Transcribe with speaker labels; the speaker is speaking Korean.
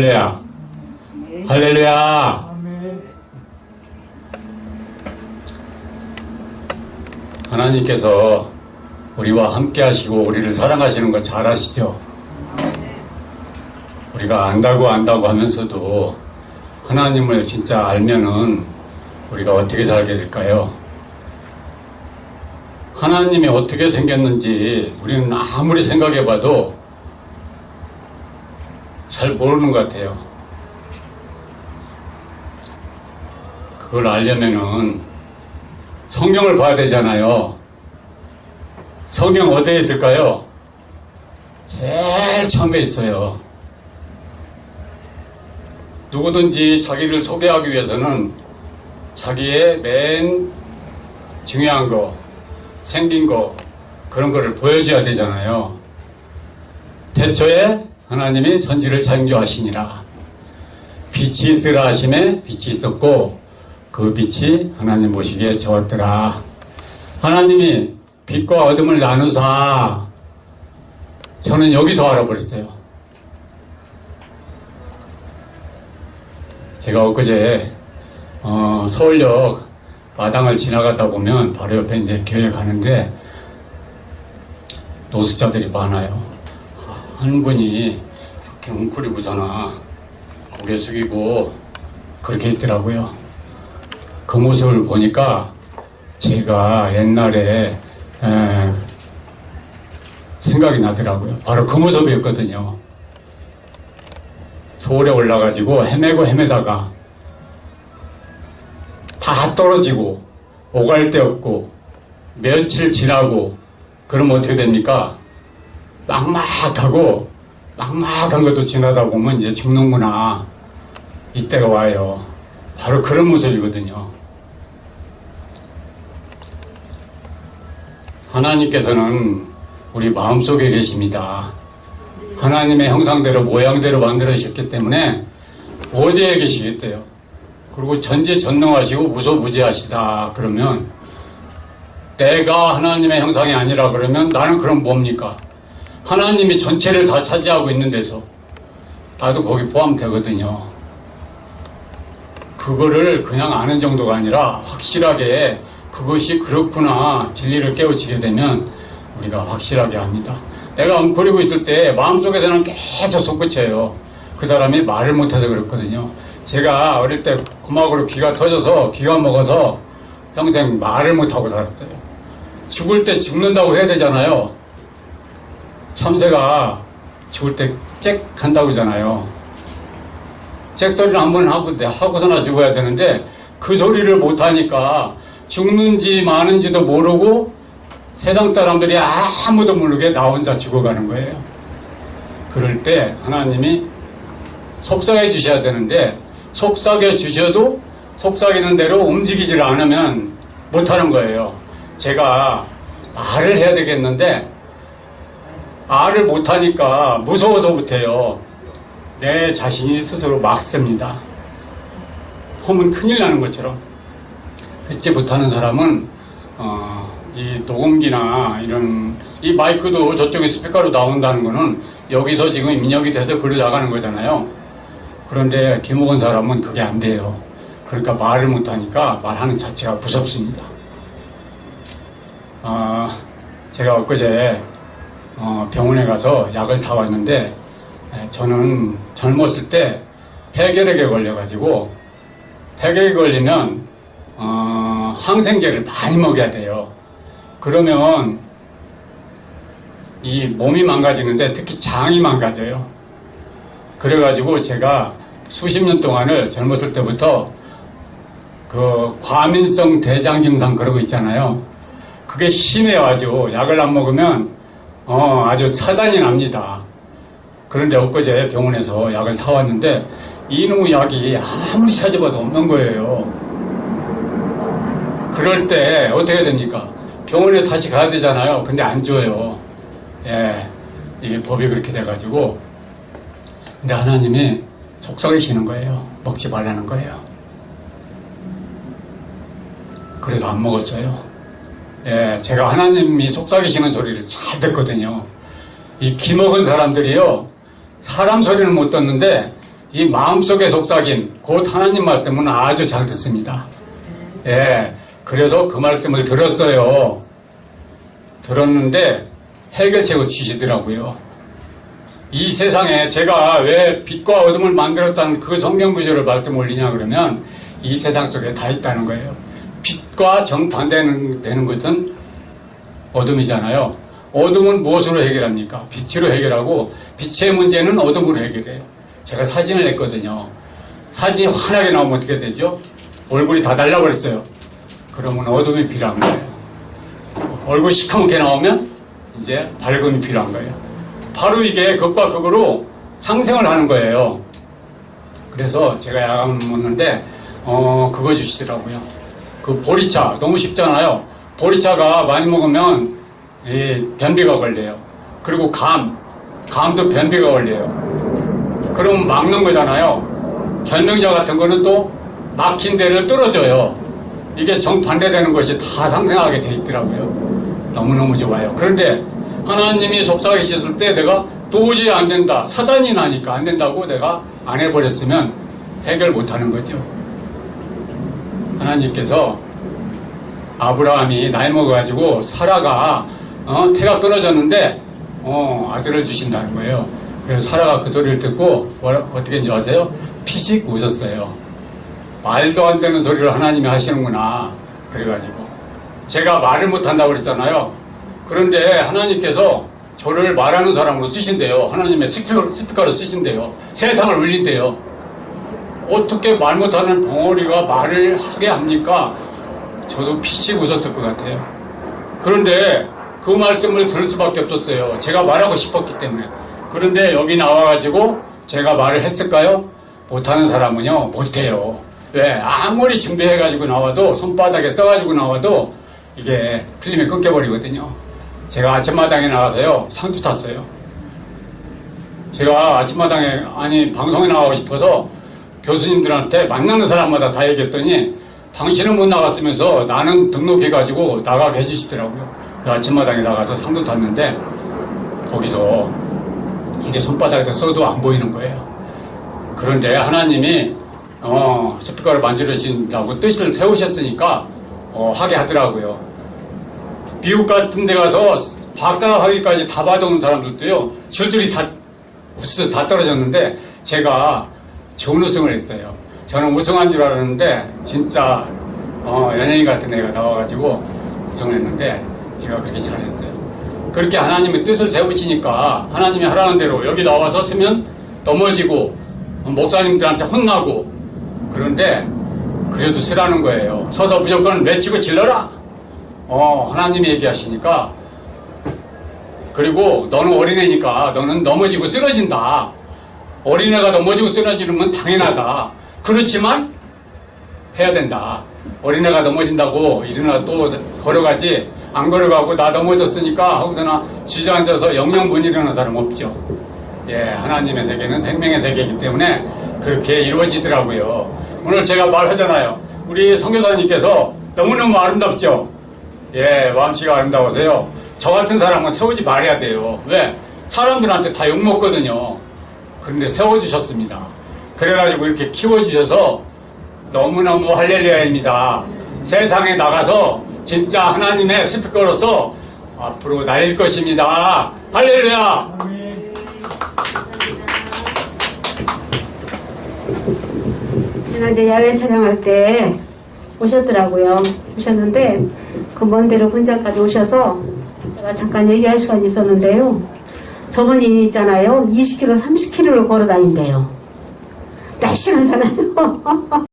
Speaker 1: 할렐루야. 할렐루야. 하나님께서 우리와 함께 하시고 우리를 사랑하시는 거 잘 아시죠? 우리가 안다고 하면서도 하나님을 진짜 알면은 우리가 어떻게 살게 될까요? 하나님이 어떻게 생겼는지 우리는 아무리 생각해봐도 잘 모르는 것 같아요. 그걸 알려면은 성경을 봐야 되잖아요. 성경 어디에 있을까요? 제일 처음에 있어요. 누구든지 자기를 소개하기 위해서는 자기의 맨 중요한 거, 생긴 거, 그런 거를 보여줘야 되잖아요. 태초에 하나님이 선지를 창조하시니라. 빛이 있으라 하심에 빛이 있었고 그 빛이 하나님 보시기에 좋았더라. 하나님이 빛과 어둠을 나누사. 저는 여기서 알아버렸어요. 제가 엊그제 서울역 마당을 지나가다 보면 바로 옆에 이제 교회 가는데 노숙자들이 많아요. 한 분이 이렇게 웅크리 부서나 고개 숙이고 그렇게 있더라고요. 그 모습을 보니까 제가 옛날에 생각이 나더라고요. 바로 그 모습이었거든요. 서울에 올라가지고 헤매다가 다 떨어지고 오갈 데 없고 며칠 지나고 그러면 어떻게 됩니까? 막막한 것도 지나다 보면 이제 죽는구나. 이때가 와요. 바로 그런 모습이거든요. 하나님께서는 우리 마음속에 계십니다. 하나님의 형상대로 모양대로 만들어주셨기 때문에 어디에 계시겠대요. 그리고 전지전능하시고 무소부지하시다 그러면 내가 하나님의 형상이 아니라 그러면 나는 그럼 뭡니까? 하나님이 전체를 다 차지하고 있는 데서 나도 거기 포함되거든요. 그거를 그냥 아는 정도가 아니라 확실하게 그것이 그렇구나 진리를 깨우치게 되면 우리가 확실하게 합니다. 내가 엉클리고 있을 때 마음속에서는 계속 솟구쳐요. 그 사람이 말을 못해서 그렇거든요. 제가 어릴 때 고막으로 귀가 터져서 귀가 먹어서 평생 말을 못하고 살았어요. 죽을 때 죽는다고 해야 되잖아요. 참새가 죽을 때 짹 한다고 하잖아요. 짹 소리를 한번 하고서나 죽어야 되는데 그 소리를 못하니까 죽는지 마는지도 모르고 세상 사람들이 아무도 모르게 나 혼자 죽어가는 거예요. 그럴 때 하나님이 속삭여 주셔야 되는데 속삭여 주셔도 속삭이는 대로 움직이질 않으면 못하는 거예요. 제가 말을 해야 되겠는데 말을 못하니까 무서워서 못해요. 내 자신이 스스로 막습니다. 하면 큰일 나는 것처럼. 듣지 못하는 사람은 이 녹음기나 이런 이 마이크도 저쪽에 스피커로 나온다는 거는 여기서 지금 입력이 돼서 글로 나가는 거잖아요. 그런데 김옥원 사람은 그게 안 돼요. 그러니까 말을 못하니까 말하는 자체가 무섭습니다. 제가 엊그제 병원에 가서 약을 타왔는데 저는 젊었을 때 폐결핵에 걸려가지고 폐결핵에 걸리면 항생제를 많이 먹여야 돼요. 그러면 이 몸이 망가지는데 특히 장이 망가져요. 그래가지고 제가 수십 년 동안을 젊었을 때부터 그 과민성 대장 증상 그런 거 있잖아요. 그게 심해요. 아주 약을 안 먹으면 아주 차단이 납니다. 그런데 엊그제 병원에서 약을 사왔는데 이놈의 약이 아무리 찾아봐도 없는 거예요. 그럴 때 어떻게 됩니까? 병원에 다시 가야 되잖아요. 근데 안 줘요. 예, 이게 법이 그렇게 돼가지고. 근데 하나님이 속삭이시는 거예요. 먹지 말라는 거예요. 그래서 안 먹었어요. 예, 제가 하나님이 속삭이시는 소리를 잘 듣거든요. 이 기먹은 사람들이요, 사람 소리는 못 듣는데 이 마음속의 속삭임, 곧 하나님 말씀은 아주 잘 듣습니다. 예, 그래서 그 말씀을 들었어요. 들었는데 해결책을 주시더라고요. 이 세상에 제가 왜 빛과 어둠을 만들었다는 그 성경 구절을 말씀 올리냐 그러면 이 세상 속에 다 있다는 거예요. 빛과 정반대되는 것은 어둠이잖아요. 어둠은 무엇으로 해결합니까? 빛으로 해결하고 빛의 문제는 어둠으로 해결해요. 제가 사진을 냈거든요. 사진이 환하게 나오면 어떻게 되죠? 얼굴이 다 달라버렸어요. 그러면 어둠이 필요한 거예요. 얼굴이 시커멓게 나오면 이제 밝음이 필요한 거예요. 바로 이게 극과 극으로 상생을 하는 거예요. 그래서 제가 야간 먹는데 그거 주시더라고요. 그 보리차 너무 쉽잖아요. 보리차가 많이 먹으면 변비가 걸려요. 그리고 감도 변비가 걸려요. 그럼 막는 거잖아요. 결명자 같은 거는 또 막힌 데를 뚫어줘요. 이게 정반대되는 것이 다 상생하게 돼 있더라고요. 너무너무 좋아요. 그런데 하나님이 속삭이셨을 때 내가 도저히 안 된다. 사단이 나니까 안 된다고 내가 안 해버렸으면 해결 못하는 거죠. 하나님께서 아브라함이 나이 먹어가지고 사라가 태가 끊어졌는데 아들을 주신다는 거예요. 그래서 사라가 그 소리를 듣고 어떻게 했는지 아세요? 피식 웃었어요. 말도 안 되는 소리를 하나님이 하시는구나. 그래가지고 제가 말을 못한다고 그랬잖아요. 그런데 하나님께서 저를 말하는 사람으로 쓰신대요. 하나님의 스피커로 쓰신대요. 세상을 울린대요. 어떻게 말 못하는 벙어리가 말을 하게 합니까? 저도 피식 웃었을 것 같아요. 그런데 그 말씀을 들을 수밖에 없었어요. 제가 말하고 싶었기 때문에. 그런데 여기 나와가지고 제가 말을 했을까요? 못하는 사람은요, 못해요. 왜? 아무리 준비해가지고 나와도, 손바닥에 써가지고 나와도 이게 필름이 끊겨버리거든요. 제가 아침마당에 나가서요, 상투 탔어요. 제가 아침마당에, 방송에 나가고 싶어서 교수님들한테 만나는 사람마다 다 얘기했더니 당신은 못 나갔으면서 나는 등록해가지고 나가게 해주시더라고요. 아침마당에 나가서 상도 탔는데 거기서 이게 손바닥에 써도 안 보이는 거예요. 그런데 하나님이 스피커를 만들어주신다고 뜻을 세우셨으니까 하게 하더라고요. 미국 같은 데 가서 박사학위까지 다 받아온 사람들도요, 줄줄이 다 떨어졌는데 제가 준우승을 했어요. 저는 우승한 줄 알았는데 진짜 연예인 같은 애가 나와가지고 우승을 했는데 제가 그렇게 잘했어요. 그렇게 하나님의 뜻을 세우시니까 하나님이 하라는 대로 여기 나와서 쓰면 넘어지고 목사님들한테 혼나고, 그런데 그래도 쓰라는 거예요. 서서 무조건 외치고 질러라. 하나님이 얘기하시니까. 그리고 너는 어린애니까 너는 넘어지고 쓰러진다. 어린애가 넘어지고 쓰러지는 건 당연하다. 그렇지만 해야 된다. 어린애가 넘어진다고 일어나 또 걸어가지, 안 걸어가고 나 넘어졌으니까 하고서나 주저앉아서 영영 못 일어나는 사람 없죠. 예, 하나님의 세계는 생명의 세계이기 때문에 그렇게 이루어지더라고요. 오늘 제가 말하잖아요. 우리 선교사님께서 너무너무 아름답죠? 예, 마음씨가 아름다우세요. 저 같은 사람은 세우지 말아야 돼요. 왜? 사람들한테 다 욕먹거든요. 그런데 세워주셨습니다. 그래가지고 이렇게 키워주셔서 너무너무 할렐루야입니다. 세상에 나가서 진짜 하나님의 스피커로서 앞으로 날릴 것입니다. 할렐루야!
Speaker 2: 지난주에 야외 촬영할 때 오셨더라고요. 오셨는데 그 먼 데로 군자까지 오셔서 제가 잠깐 얘기할 시간이 있었는데요. 저분이 있잖아요. 20km, 30km를 걸어 다닌대요. 날씬하잖아요.